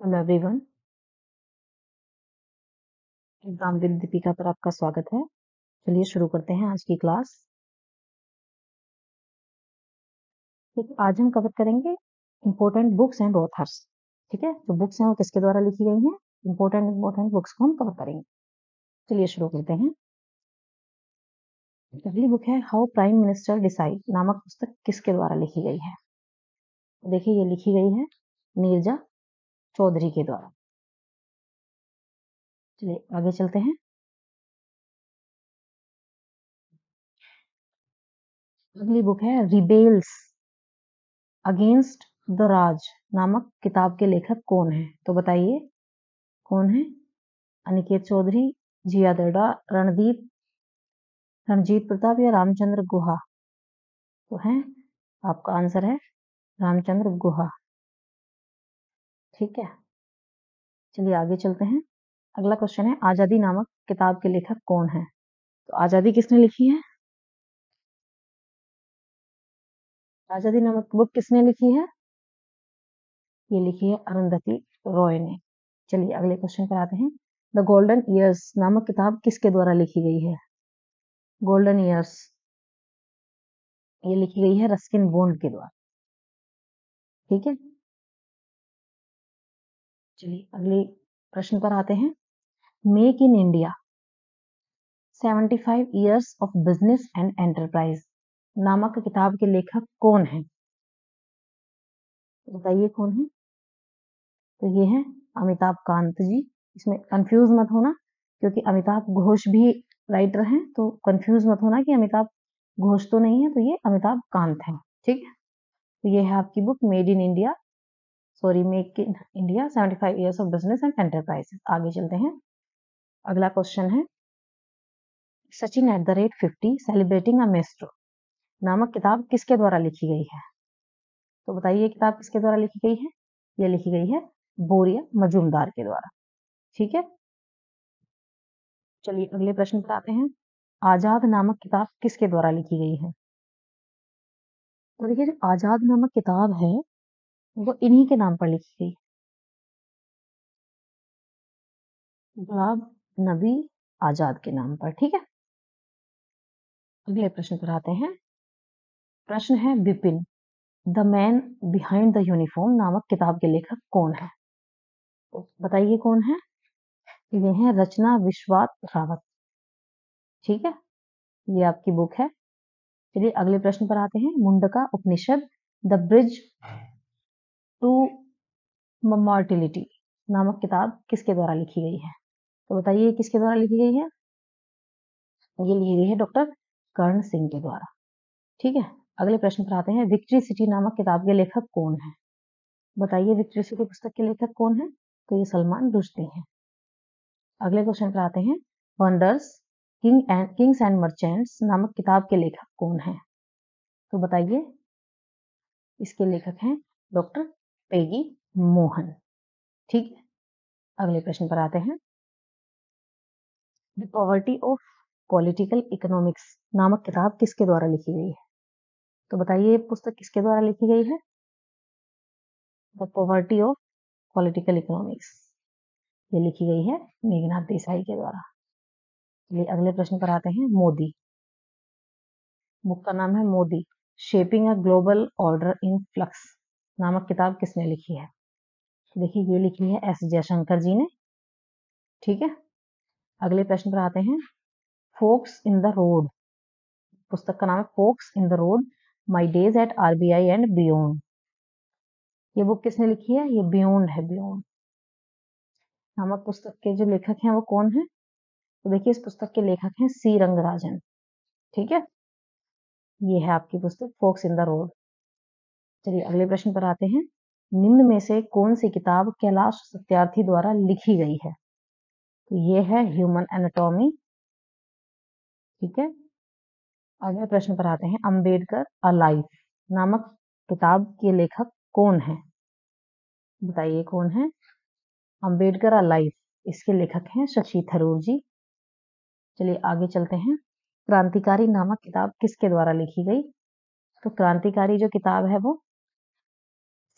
Hello everyone, exam with Deepika पर आपका स्वागत है। चलिए शुरू करते हैं आज की क्लास। ठीक, आज हम कवर करेंगे इम्पोर्टेंट बुक्स एंड ऑथर्स। ठीक है, जो बुक्स हैं वो किसके द्वारा लिखी गई हैं, इम्पोर्टेंट बुक्स को हम कवर करेंगे। चलिए शुरू करते हैं। पहली बुक है हाउ प्राइम मिनिस्टर डिसाइड नामक पुस्तक किसके द्वारा लिखी गई है। देखिए, ये लिखी गई है नीरजा चौधरी के द्वारा। चलिए आगे चलते हैं। अगली बुक है रिबेल्स अगेंस्ट द राज नामक किताब के लेखक कौन है। तो बताइए कौन है। अनिकेत चौधरी, जिया दर्डा, रणजीत प्रताप या रामचंद्र गुहा। तो है आपका आंसर है रामचंद्र गुहा। ठीक है, चलिए आगे चलते हैं। अगला क्वेश्चन है आजादी नामक किताब के लेखक कौन है। तो आजादी किसने लिखी है। आजादी नामक बुक किसने लिखी है। ये लिखी है अरुंधति रॉय ने। चलिए अगले क्वेश्चन पर आते हैं। द गोल्डन ईयर्स नामक किताब किसके द्वारा लिखी गई है। गोल्डन ईयर्स ये लिखी गई है रस्किन बॉन्ड के द्वारा। ठीक है, चलिए अगले प्रश्न पर आते हैं। Make in India 75 years of business and enterprise नामक किताब के लेखक कौन हैं। बताइए कौन है। तो ये है अमिताभ कांत जी। इसमें कंफ्यूज मत होना, क्योंकि अमिताभ घोष भी राइटर हैं, तो कंफ्यूज मत होना कि अमिताभ घोष तो नहीं है, तो ये अमिताभ कांत है। ठीक है, तो ये है आपकी book make in India 75 years of business and enterprise. आगे चलते हैं। अगला क्वेश्चन है सचिन @50 सेलिब्रेटिंग अ मेस्ट्रो नामक किताब किसके द्वारा लिखी गई है। तो बताइए किताब किसके द्वारा लिखी गई है। यह लिखी गई है बोरिया मजूमदार के द्वारा। ठीक है, चलिए अगले प्रश्न पर आते हैं। आजाद नामक किताब किसके द्वारा लिखी गई है। तो देखिए, जो आजाद नामक किताब है वो इन्हीं के नाम पर लिखी गई, गुलाब नबी आजाद के नाम पर। ठीक है, अगले प्रश्न पर आते हैं। प्रश्न है Bipin the man behind the uniform नामक किताब के लेखक कौन है। तो बताइए कौन है। ये है रचना विश्वास रावत। ठीक है, ये आपकी बुक है। चलिए अगले प्रश्न पर आते हैं। मुंडका उपनिषद द ब्रिज टू मॉर्टिलिटी नामक किताब किसके द्वारा लिखी गई है। तो बताइए किसके द्वारा लिखी गई है। ये लिखी गई है डॉक्टर कर्ण सिंह के द्वारा। ठीक है, अगले प्रश्न पर आते हैं। विक्ट्री सिटी नामक किताब के लेखक कौन है। बताइए विक्ट्री सिटी पुस्तक के लेखक कौन है। तो ये सलमान रुश्दी हैं। अगले क्वेश्चन पर आते हैं। वंडर्स किंग्स एंड मर्चेंट्स नामक किताब के लेखक कौन है। तो बताइए, इसके लेखक हैं डॉक्टर पेगी मोहन। ठीक है, अगले प्रश्न पर आते हैं। The poverty of political economics नामक किताब किसके द्वारा लिखी गई है। तो बताइए ये पुस्तक किसके द्वारा लिखी गई है। The poverty of political economics ये लिखी गई है मेघनाथ देसाई के द्वारा। चलिए अगले प्रश्न पर आते हैं। मोदी बुक का नाम है Modi shaping a global order in flux नामक किताब किसने लिखी है। देखिए, ये लिखी है एस जयशंकर जी ने। ठीक है, अगले प्रश्न पर आते हैं। फोक्स इन द रोड पुस्तक का नाम है folks in the road my days at RBI and beyond. ये बुक किसने लिखी है। ये बियॉन्ड है, बियॉन्ड नामक पुस्तक के जो लेखक हैं वो कौन है। तो देखिए, इस पुस्तक के लेखक हैं सी रंगराजन। ठीक है, ये है आपकी पुस्तक फोक्स इन द रोड। चलिए अगले प्रश्न पर आते हैं। निम्न में से कौन सी किताब कैलाश सत्यार्थी द्वारा लिखी गई है। तो ये है ह्यूमन एनाटॉमी। ठीक है, अगले प्रश्न पर आते हैं। अंबेडकर अ लाइफ नामक किताब के लेखक कौन है। बताइए कौन है। अंबेडकर अ लाइफ इसके लेखक हैं शशि थरूर जी। चलिए आगे चलते हैं। क्रांतिकारी नामक किताब किसके द्वारा लिखी गई। तो क्रांतिकारी जो किताब है वो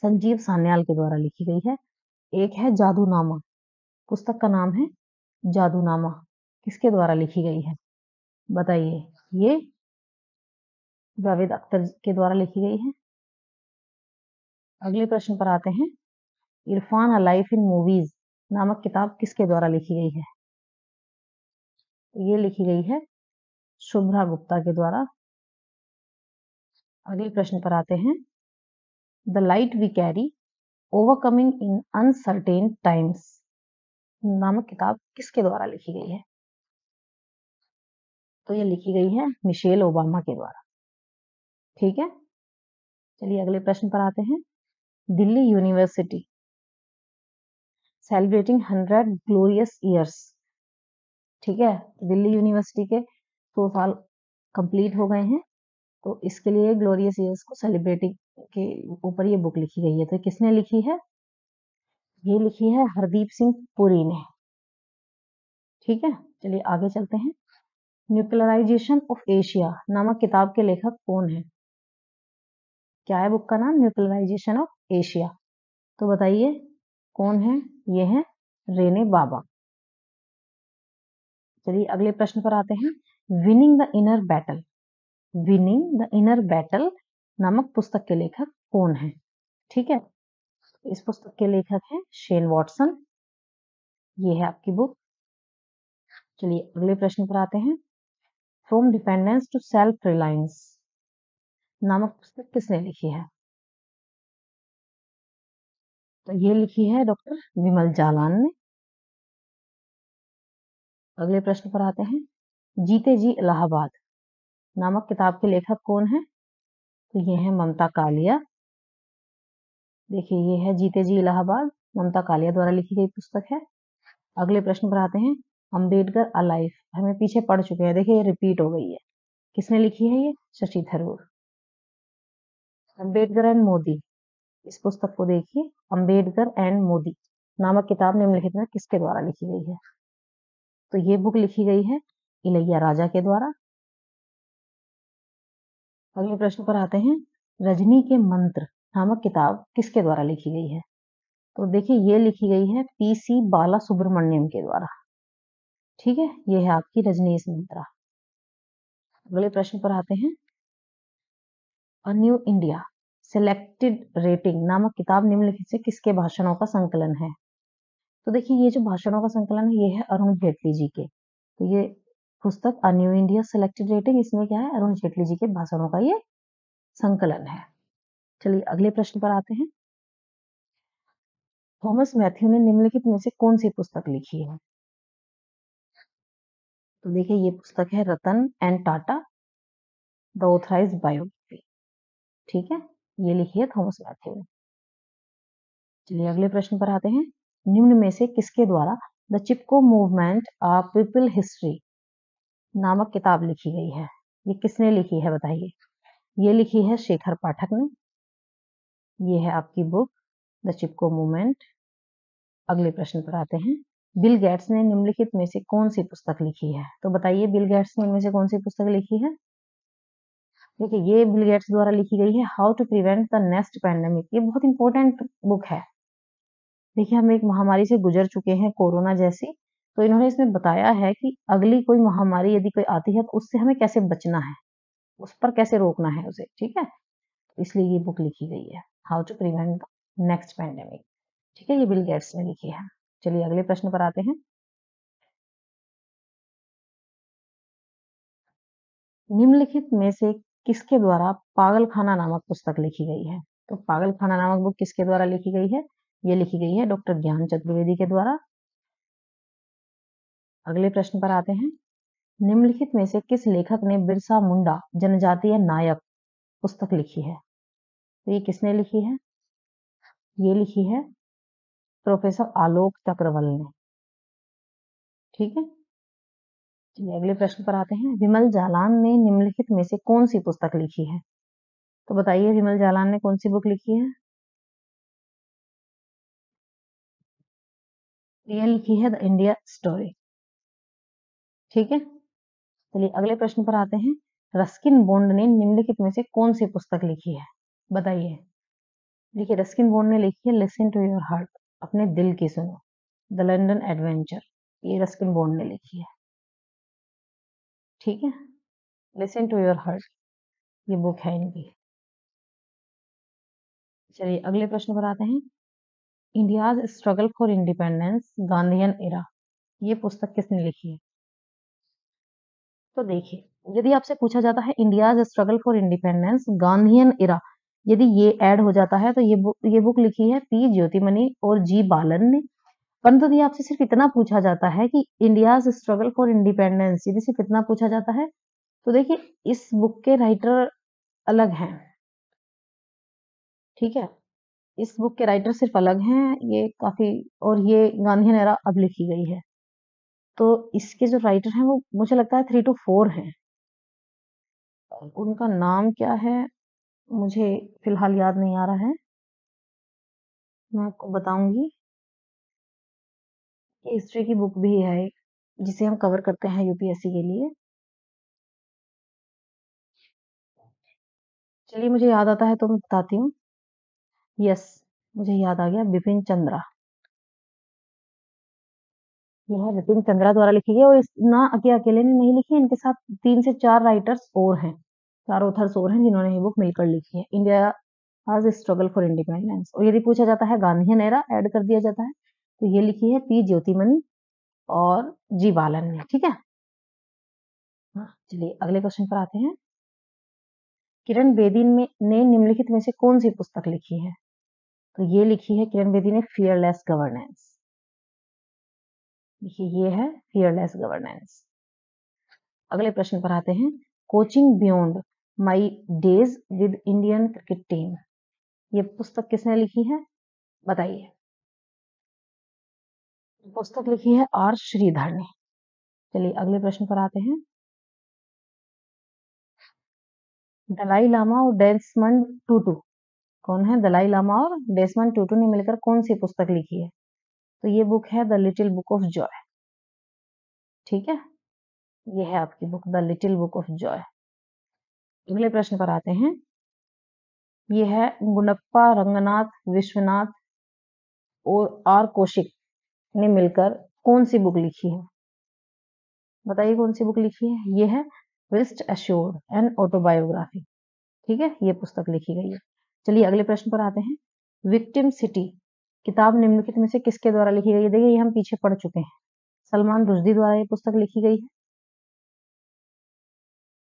संजीव सान्याल के द्वारा लिखी गई है। एक है जादूनामा, पुस्तक का नाम है जादूनामा, किसके द्वारा लिखी गई है बताइए। ये जावेद अख्तर के द्वारा लिखी गई है। अगले प्रश्न पर आते हैं, Irfan a life in movies नामक किताब किसके द्वारा लिखी गई है। ये लिखी गई है शुभ्रा गुप्ता के द्वारा। अगले प्रश्न पर आते हैं, the light we carry overcoming in uncertain times नामक किताब किसके द्वारा लिखी गई है। तो ये लिखी गई है मिशेल ओबामा के द्वारा। ठीक है, चलिए अगले प्रश्न पर आते हैं, Delhi university celebrating 100 glorious years. ठीक है, दिल्ली यूनिवर्सिटी के 100 साल कंप्लीट हो गए हैं, तो इसके लिए ग्लोरियस ईयर्स को सेलिब्रेटिंग के ऊपर ये बुक लिखी गई है। तो किसने लिखी है, ये लिखी है हरदीप सिंह पुरी ने। ठीक है, चलिए आगे चलते हैं, न्यूक्लियराइजेशन ऑफ एशिया नामक किताब के लेखक कौन है। क्या है बुक का नाम, न्यूक्लियराइजेशन ऑफ एशिया। तो बताइए कौन है, ये है रेने बाबा। चलिए अगले प्रश्न पर आते हैं, winning the inner battle, winning the inner battle नामक पुस्तक के लेखक कौन है। ठीक है, इस पुस्तक के लेखक हैं शेन वॉटसन। ये है आपकी बुक। चलिए अगले प्रश्न पर आते हैं, from dependence to self reliance नामक पुस्तक किसने लिखी है। तो ये लिखी है डॉक्टर विमल जालान ने। अगले प्रश्न पर आते हैं, जीते जी इलाहाबाद नामक किताब के लेखक कौन है। तो ये है ममता कालिया। देखिए ये है जीते जी इलाहाबाद, ममता कालिया द्वारा लिखी गई पुस्तक है। अगले प्रश्न पर आते हैं, अंबेडकर अ लाइफ, हमें पीछे पढ़ चुके हैं, देखिए ये रिपीट हो गई है। किसने लिखी है, ये शशि थरूर। अंबेडकर एंड मोदी, इस पुस्तक को देखिए, अंबेडकर एंड मोदी नामक किताब निम्नलिखित में किसके द्वारा लिखी गई है। तो ये बुक लिखी गई है इलैया राजा के द्वारा। अगले प्रश्न पर आते हैं, रजनी के मंत्र नामक किताब किसके द्वारा लिखी गई है। तो देखिए ये लिखी गई है पीसी बाला सुब्रमण्यम के द्वारा। ठीक है, ये है आपकी रजनीश मंत्रा। अगले प्रश्न पर आते हैं, a new India selected rating नामक किताब निम्नलिखित से किसके भाषणों का संकलन है। तो देखिए ये जो भाषणों का संकलन है, ये है अरुण जेटली जी के। तो ये पुस्तक a new India selected rating, इसमें क्या है, अरुण जेटली जी के भाषणों का ये संकलन है। चलिए अगले प्रश्न पर आते हैं, थॉमस मैथ्यू ने निम्नलिखित में से कौन सी पुस्तक लिखी है। तो देखिए ये पुस्तक है Ratan and Tata the authorised biography. ठीक है, ये लिखी है थॉमस मैथ्यू ने। चलिए अगले प्रश्न पर आते हैं, निम्न में से किसके द्वारा the Chipko movement a people history नामक किताब लिखी गई है। ये किसने लिखी है बताइए। ये लिखी है शेखर पाठक ने। ये है आपकी बुक द चिपको मूवमेंट। अगले प्रश्न पर आते हैं, बिल गेट्स ने निम्नलिखित में से कौन सी पुस्तक लिखी है। तो बताइए बिल गेट्स ने इनमें से कौन सी पुस्तक लिखी है। देखिए ये बिल गेट्स द्वारा लिखी गई है how to prevent the next pandemic. ये बहुत इंपॉर्टेंट बुक है। देखिए हम एक महामारी से गुजर चुके हैं, कोरोना जैसी, तो इन्होंने इसमें बताया है कि अगली कोई महामारी यदि कोई आती है तो उससे हमें कैसे बचना है, उस पर कैसे रोकना है उसे। ठीक है, इसलिए ये बुक लिखी गई है how to prevent the next pandemic. ठीक है, ये बिल गेट्स ने लिखी है। चलिए अगले प्रश्न पर आते हैं, निम्नलिखित में से किसके द्वारा पागलखाना नामक पुस्तक लिखी गई है। तो पागलखाना नामक बुक किसके द्वारा लिखी गई है। ये लिखी गई है डॉक्टर ज्ञान चतुर्वेदी के द्वारा। अगले प्रश्न पर आते हैं, निम्नलिखित में से किस लेखक ने बिरसा मुंडा जनजातीय नायक पुस्तक लिखी है। तो ये किसने लिखी है, ये लिखी है प्रोफेसर आलोक चक्रवल ने। ठीक है, चलिए अगले प्रश्न पर आते हैं, विमल जालान ने निम्नलिखित में से कौन सी पुस्तक लिखी है। तो बताइए विमल जालान ने कौन सी बुक लिखी है। ये लिखी है द इंडिया स्टोरी। ठीक है, चलिए अगले प्रश्न पर आते हैं, रस्किन बॉन्ड ने निम्नलिखित में से कौन सी पुस्तक लिखी है। बताइए। देखिए रस्किन बॉन्ड ने लिखी है लिसन टू योर हार्ट। अपने दिल की सुनो, द लंदन एडवेंचर, ये रस्किन बॉन्ड ने लिखी है। ठीक है, लिसन टू योर हार्ट, ये बुक है इनकी। चलिए अगले प्रश्न पर आते हैं। India's struggle for independence, Gandhian era, ये पुस्तक किसने लिखी है? तो देखिए, यदि आपसे पूछा जाता है India's struggle for independence, Gandhian era, यदि ये ऐड हो जाता है तो ये बुक लिखी है पी ज्योतिमणि और जी बालन ने। परंतु यदि आपसे सिर्फ इतना पूछा जाता है कि इंडियाज स्ट्रगल फॉर इंडिपेंडेंस, यदि सिर्फ इतना पूछा जाता है तो देखिए इस बुक के राइटर अलग हैं। ठीक है, इस बुक के राइटर सिर्फ अलग हैं, ये काफी, और ये गांधीयन एरा अब लिखी गई है। तो इसके जो राइटर हैं वो मुझे लगता है 3 to 4 हैं। उनका नाम क्या है मुझे फिलहाल याद नहीं आ रहा है, मैं आपको बताऊंगी। ये हिस्ट्री की बुक भी है एक, जिसे हम कवर करते हैं यूपीएससी के लिए। चलिए मुझे याद आता है तो मैं बताती हूँ। यस, मुझे याद आ गया, बिपिन चंद्रा। यह बिपिन चंद्रा द्वारा लिखी गई, और इस ना अकेले ने नहीं लिखी है, इनके साथ 3 से 4 राइटर्स और हैं, 4 ऑथर्स और हैं जिन्होंने ये बुक मिलकर लिखी है, इंडिया आज स्ट्रगल फॉर इंडिपेंडेंस। और यदि पूछा जाता है गांधीयन एरा ऐड कर दिया जाता है तो ये लिखी है पी ज्योतिमणि और जी बालन ने। ठीक है, हाँ चलिए अगले क्वेश्चन पर आते हैं। किरण बेदी ने निम्नलिखित में से कौन सी पुस्तक लिखी है? तो ये लिखी है किरण बेदी ने फियरलेस गवर्नेंस। देखिए ये है फियरलेस गवर्नेंस। अगले प्रश्न पर आते हैं। Coaching beyond my days with Indian cricket team, ये पुस्तक किसने लिखी है? बताइए। पुस्तक लिखी है आर श्रीधर ने। चलिए अगले प्रश्न पर आते हैं। दलाई लामा और डेस्मंड टूटू, कौन है? दलाई लामा और डेस्मंड टूटू ने मिलकर कौन सी पुस्तक लिखी है? तो ये बुक है the little book of Joy. ठीक है, ये है आपकी book the little book of Joy. अगले प्रश्न पर आते हैं। ये है गुंडप्पा रंगनाथ विश्वनाथ और आर कौशिक ने मिलकर कौन सी बुक लिखी है? बताइए कौन सी बुक लिखी है? ये है रेस्ट एश्योर्ड एन ऑटोबायोग्राफी। ठीक है, ये पुस्तक लिखी गई है। चलिए अगले प्रश्न पर आते हैं। विक्टिम सिटी किताब निम्नलिखित में से किसके द्वारा लिखी गई है? देखिए ये हम पीछे पढ़ चुके हैं, सलमान रुश्दी द्वारा ये पुस्तक लिखी गई है।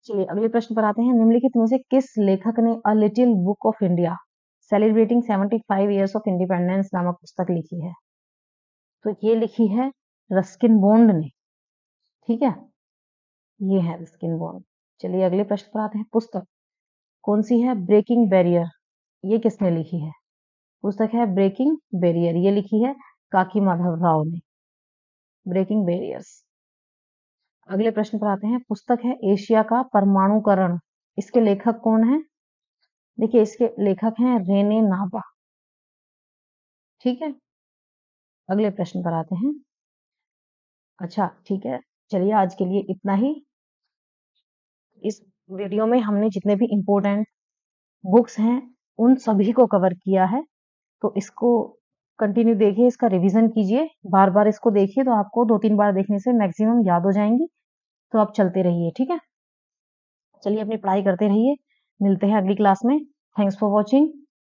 चलिए अगले प्रश्न पर आते हैं। निम्नलिखित में से किस लेखक ने a little book of India celebrating 75 years of independence नामक पुस्तक लिखी है? तो ये लिखी है रस्किन बॉन्ड ने। ठीक है, ये है रस्किन बॉन्ड। चलिए अगले प्रश्न पर आते हैं। पुस्तक कौन सी है? ब्रेकिंग बैरियर, ये किसने लिखी है? पुस्तक है ब्रेकिंग बैरियर, ये लिखी है काकी माधव राव ने। Breaking barriers. अगले प्रश्न पर आते हैं। पुस्तक है एशिया का परमाणुकरण, इसके लेखक कौन है? देखिए इसके लेखक हैं रेने नाबा। ठीक है, अगले प्रश्न पर आते हैं। अच्छा ठीक है, चलिए आज के लिए इतना ही। इस वीडियो में हमने जितने भी इम्पोर्टेंट बुक्स हैं उन सभी को कवर किया है, तो इसको कंटिन्यू देखिए, इसका रिवीजन कीजिए, बार बार इसको देखिए, तो आपको 2-3 बार देखने से मैक्सिमम याद हो जाएंगी। तो आप चलते रहिए। ठीक है, चलिए अपनी पढ़ाई करते रहिए, मिलते हैं अगली क्लास में। Thanks for watching.